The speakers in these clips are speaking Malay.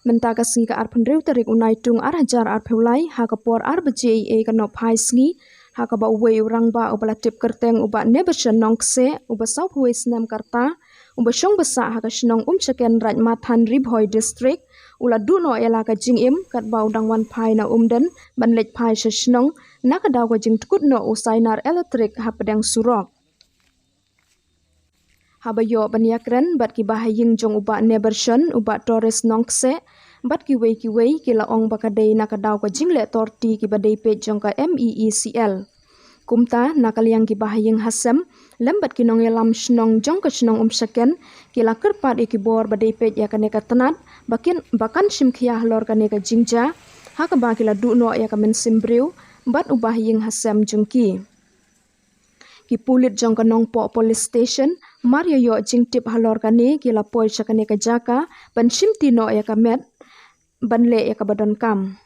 Mentaka singka arpendreu tarik unai tung hajar arpeulai hakapor arbejee kanop haisngi hakaba uwe urang ba ubala tip kerteng uba nebersen nongkse uba saup huwe senam karta uba syong besa hakashnong umchaken raj mathan ribhoi district ula duno ela ka jingim kat ba udang wan pai na umden banlej pai shashnong nakadaw ka jing tukut no usainar electric hapadang surok. Habayo banyakren bat ki bahaying jong uba nebersen uba Torres nongkse bat ki wei kila ong bakadei nakadaw ka jingle torti ki badei pe jong ka MEECL. Kumta nakaliang ki bahaying hasem lembat ki nong elam shnong jong ka shnong umshaken kila kerpat ikibor badei pe ya kaneka tenat bakan shimkhia lor kaneka jingja hakaba kila duno ya kamen simbriu bat ubahaying hasem jungki. Ki pulit jong kanong po police station Mario yo jingtip halor kane kila poi chakane ka jaka ban shimtino ya kamet banle ya kabadon kam.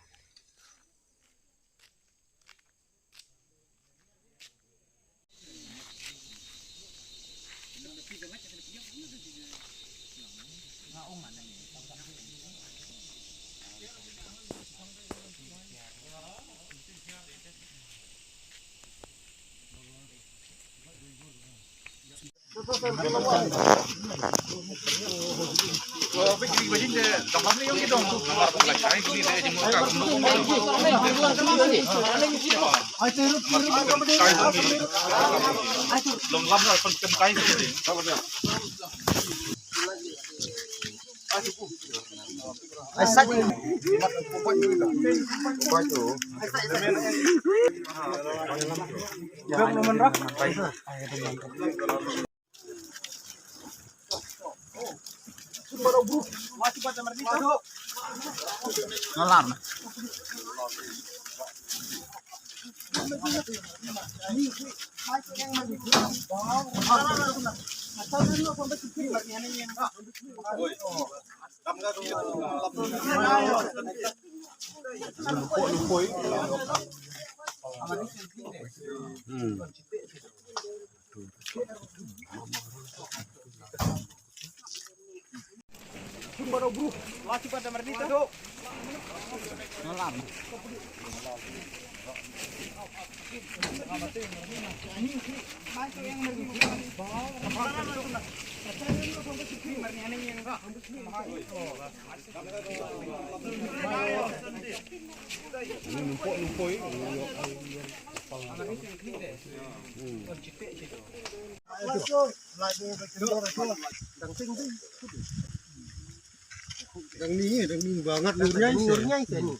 Dang ni banget nurnya ini.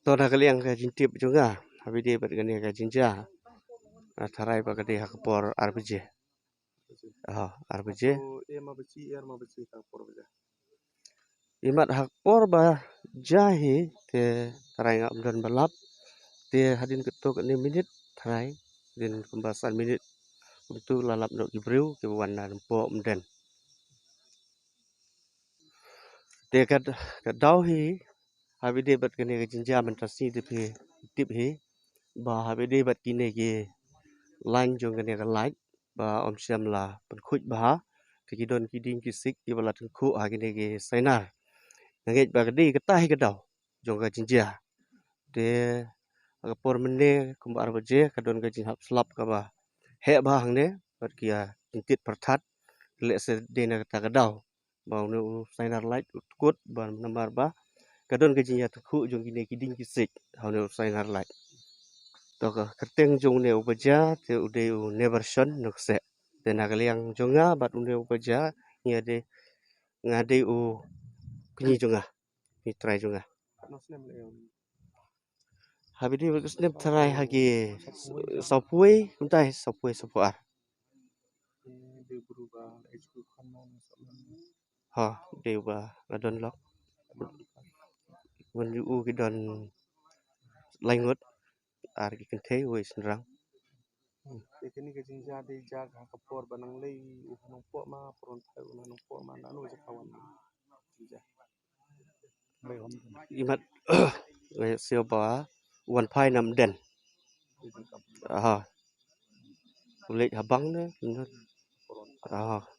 Tora kaliang ka jintip juga, habis dia bergani ka jinja. Tarai bagade hakapor RPG. RPG. Imat hakapor ba jahi te tarai ngap dan balap. Te hadin ketok ni minit tarai din pembahasan minit untuk lalap dok gibreu ke wana nempo mden. Te kad dauhi habis dia bergani ka jinja mentasi tip he ba habis dia bat kine ke line jong kene ka light ba om siam la penkuj ba tikidon kiding kisik ki bala tengku ha kene ke sainar ngej ba gede ketah ke daw jong ka jinja de agapor mene kumbar baje kadon ka jinhap slap ka ba he ba hangne bat kia tintit perthat le se de na ta ka daw ba nu sainar light utkut ba nambar ba kadon ka jinja tengku jong kine kiding kisik ha nu sainar light toka kerteng jong ne upaja te ude u neverson nukse te nagaliang jonga bat unde upaja ngade ngade u kunyi jonga ni try jonga habidi snap try hagi sopui kuntai sopui sopuar ha deba ladon lok when you gidon langut ar ki kenthe we senrang Kini ke jinja de jaga kapor banang lei unang po ma prontai unang po ma nanu sa kawan jinja imat siapa wan pai nam den kulit habang ne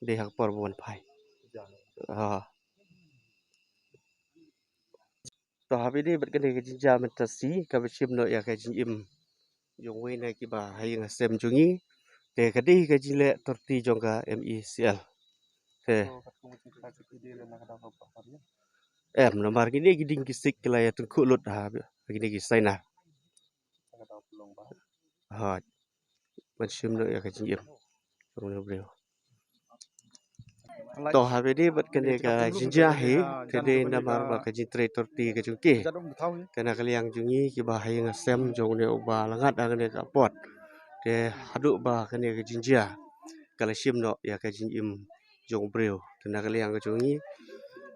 de hak por wan pai to habi de bat kene ke jinja mentasi ka bishim no ya ka jim yung we na ki ba hay nga sem jungi te kadi ka jile torti jonga MECL te em nomor gini giding kisik kelaya tengku lut gini kisainar bishim no ya ka jim to habi de bat kene ka jinja he te de namar ba ka jitre torti ka jungki kana kaliang jungi ki ba hay nga sem jong ne uba langat agane ka pot te hadu ba kene ka jinja kala shim no ya ka jim jong breu tena kaliang ka jungi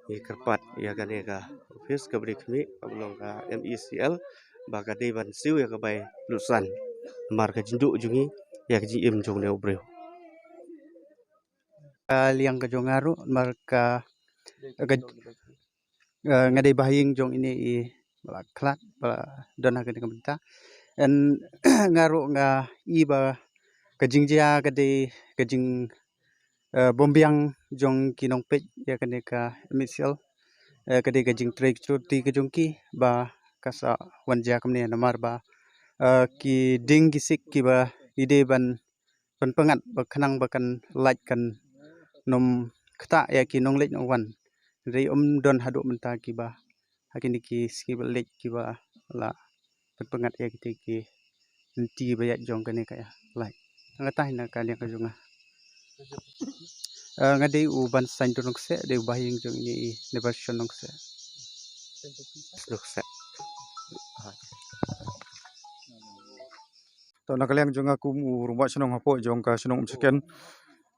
ni kerpat ya kane ka office ka brik mi kablong ka MECL ba ka de ban siu ya ka bai lusan mar ka jindu jungi ya ka jim jong ne breu liang ka jong aru marka ngadai bahing jong ini bala klat bala dona ka kamta en ngaru nga iba kajingjia kajing bombiang jong kinong pej ya kane ka MCL kade kajing trek ti ka jongki ba kasa wanja kamne namar ba ki ding gisik ki ba ide ban pengat ba khanang ba kan like kan nom kta ya ki nong lek wan rei don hadu menta ki ba hakini ki ski ba lek ki ba la pengat ya ki nanti ba ya jong kane ka ya like ngata hina ka liang ka jonga ngade u ban sain to nokse de bahing jong ini never shon nokse to nakaliang jonga kum rumba senong hapo jong ka senong chicken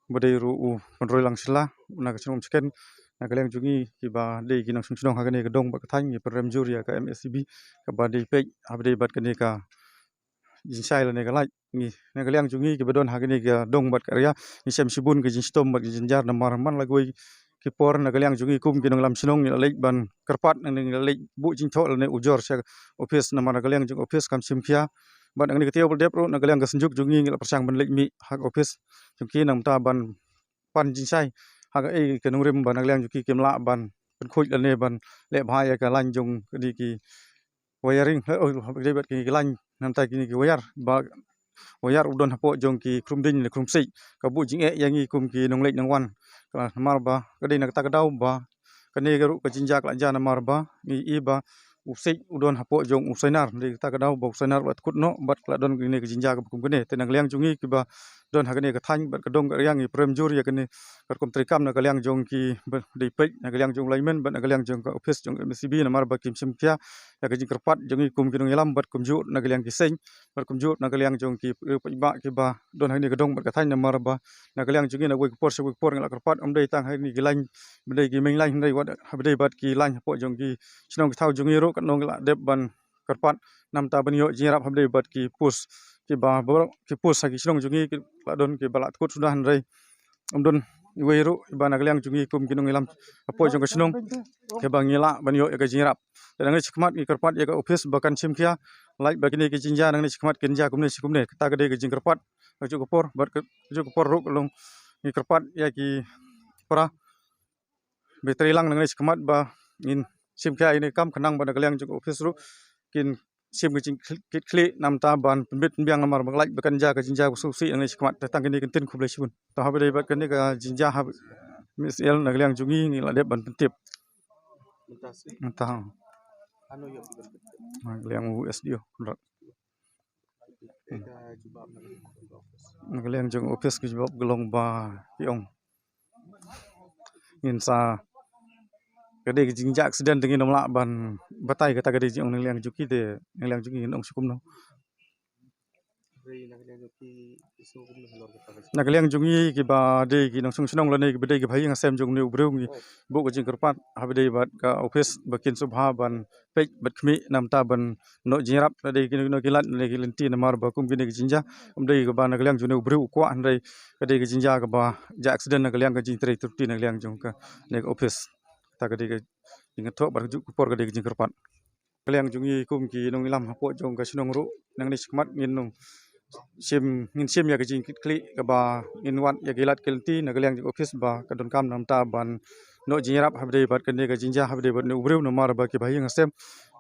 bade ru penroi lang sila na ka senong chicken nakaliang jungi ki ba de ki nong senong ha kane ka dong ba ka thang ni prem juria ka MSCB ka ba de pe abde bat kane ka jinsai la ne ka lai ni nakaliang jungi ki badon ha kane ka dong bat ka ya ni sem sibun ka jinstom bat jinjar na marman la goi ki por nakaliang jungi kum ki nong lam senong ni lek ban kerpat ni lek bu jintho ne ujor sya office na nakaliang jung office kam simkia ban angni ketiau berdep ro nakaliang gasenjuk jungi ngila persang ban lek mi hak office jungki nang ta ban pan jinsai hak ke nungrim ban nakaliang jungki kemla ban pen khoj lane ban le bhaya ka lan jung di ki wiring debat ki lan nam ta ki wire ba wire udon hapo jong ki krumding le krumsei ka bu jinge yangi kum ki nong lek nang wan ka mar ba kadi nak ta ka dau ba kane garu ka jinjak la jana mar ba ni iba usai udon hapo jong usainar di ta ka dau ba usainar bat kutno bat la don gini ka jinjak kum kene tenang liang jungi ki ba don ha kane ka thang bat ka dong ka yang i prem jur ya kane ka kum trikam na ka liang jong ki di pe na ka liang jong laimen bat na ka liang jong ka office jong MCB na mar ba kim sim kya ya ka jing kerpat jongi kum ki nong ilam bat kum jur na ka liang ki seng bat kum jur na ka liang jong ki ba ki ba don ha ni ka dong bat ka thang na mar ba na ka liang jongi na wei por ngala kerpat amdai tang ha ni ki lain bedai ki meng lain dai wat bedai bat ki lain hapo jong ki sinong thau jongi ro kan nong la dep ban kerpat nam ta ban yo jirap habdai bat ki pus ki ba borok ki pus ha ki sinong jongi ki la don ki balat kut sudah handai amdon iweru ibana kaliang jungi kum kinong ilam apo jong ka sinong ke bangila ban yo ka jirap dan ngi sikmat ki kerpat ya ka office bakan simkia like bagini ki jinja nang ni sikmat kinja kumne sikumne ta ka de ki jing kerpat ka ju kopor bat ka ju kopor ro long ki kerpat ya ki para betri lang nang ni sikmat ba in simkia ini kam khanang ban kaliang jong office ru kin sim ki kit kli nam ta ban pembit biang amar baglai bakan ja ka jinja su si ang sikmat tang kini kentin khublai sibun ta ha bedai bat kani ka jinja ha MSL nakaliang jungi ni la dep ban pentip ta nakaliang USDO nakaliang jong office ki job gelong ba kiong insa kade ki jinja accident dengan nomla ban batai kata kade jong nakaliang juki de nakaliang jungi nong sukum no nakaliang jungi ki ba de ki nong sung sunong lane ki bedai ki bhai nga sem jong ne ubreu ngi bu ko jing kerpat ha bedai bat ka office bakin subha ban pej bat khmi nam ta ban no jirap de ki no kilat ne ki lenti na mar ba kum ki ne ki jinja dei ka ba nakaliang june ubreu kwa handai kade ki jinja ka ba ja accident nakaliang ka jing trei turti nakaliang jong ka ne office ta kade ki jing thok bar ju por kade ki jing kerpat kaliang jungi kum ki nong ilam hapo jong ka sinong ru nang ni sikmat ngin nong sim ya kajing kli ka ba in wat ya gilat kelti na kaliang office ba ka don kam nam ta ban no jingrap habde bat kene ka jinja habde bat ne ubreu no mar ba ki ba yang sem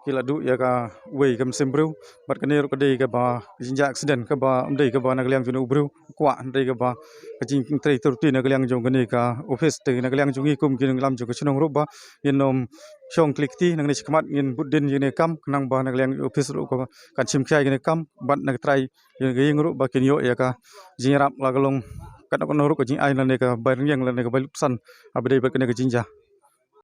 kila du ya ka wei kam sembreu bat kene ro kade ka ba jinja accident ka ba amdei ka ba na kaliang junu ubreu kwa amdei ka ba ka jing trei turti na kaliang jong kene ka office te na kaliang jungi kum ki nang lam jong ka sinong ru ba inom shong klik ti nang ni sikmat ngin budin yene kam nang ba na kaliang office ru ka kan sim khai yene kam bat na trai yeng ru ba kin yo ya ka jingrap la galong kat no ru ka jing ai na ne ka bar yang la ne ka balupsan abdei ba kene ka jinja